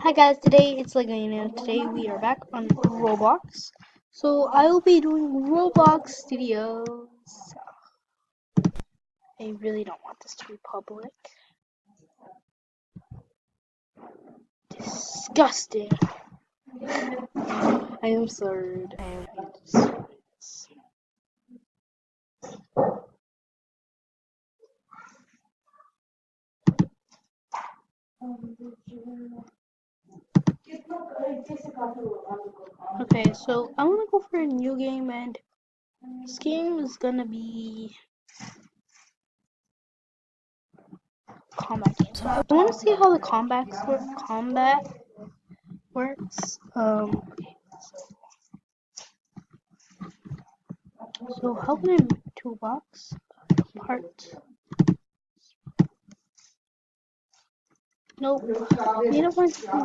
Hi guys, today it's Lagana. Today we are back on Roblox. So I will be doing Roblox Studios. I really don't want this to be public. Disgusting. I am sorry. I am sorry. Okay, so I want to go for a new game, and this game is gonna be combat game. So I want to see how the combat works. So how can I make toolbox part? Nope. You don't want to. I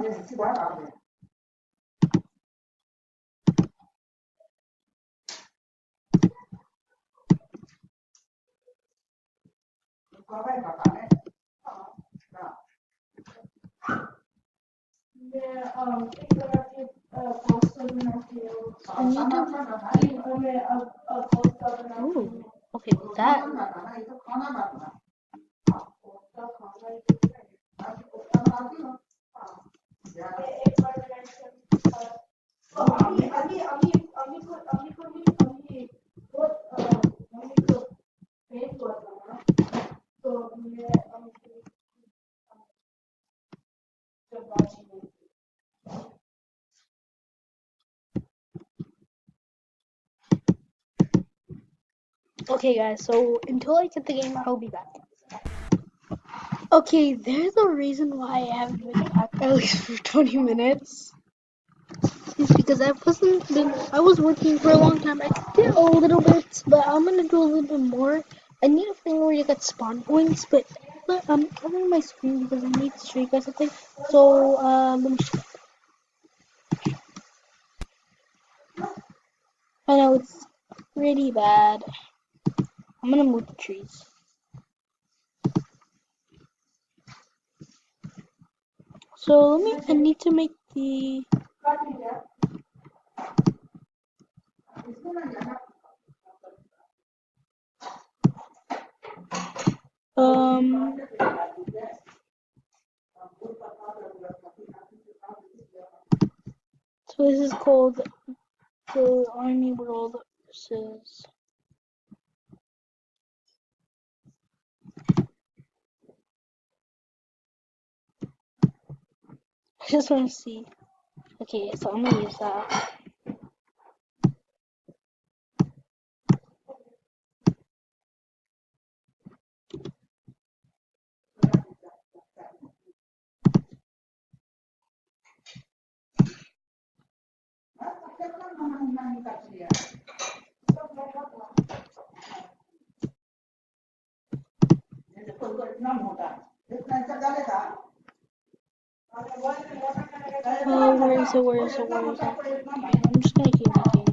need to. Ooh, okay, that. Okay, guys, so until I get the game, I'll be back. Okay, there's a reason why I haven't been back at least for 20 minutes. It's because I was working for a long time. I did a little bit, but I'm gonna do a little bit more. I need a thing where you get spawn points, but I'm covering my screen because I need to show you guys something. So, let me show you. I know it's pretty bad. I'm gonna move the trees. So I need to make the, um, so this is called the Army World versus, I just want to see. Okay, so I'm gonna use that. Oh, where is it? Where is it? Where is it? I'm just gonna keep making.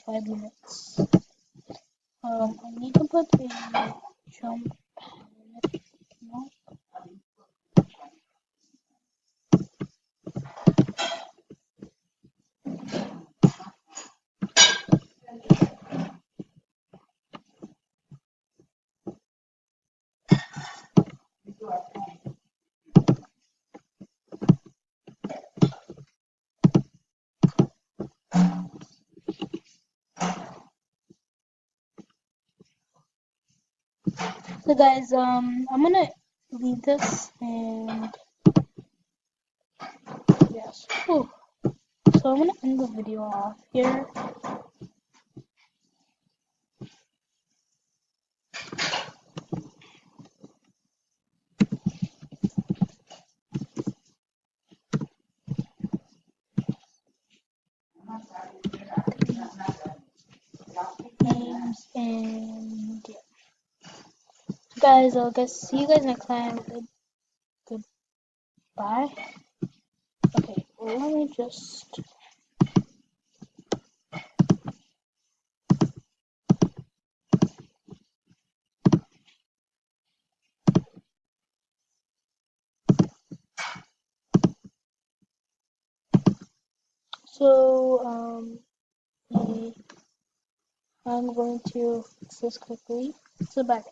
almost 5 minutes. I need to put a jump pad. No. So guys, I'm gonna leave this and yes. Whew. So I'm gonna end the video off here. Games and yeah. Guys, I'll guess see you guys next time. Goodbye. Okay, well, let me just. So, I'm going to fix this quickly. So, bye.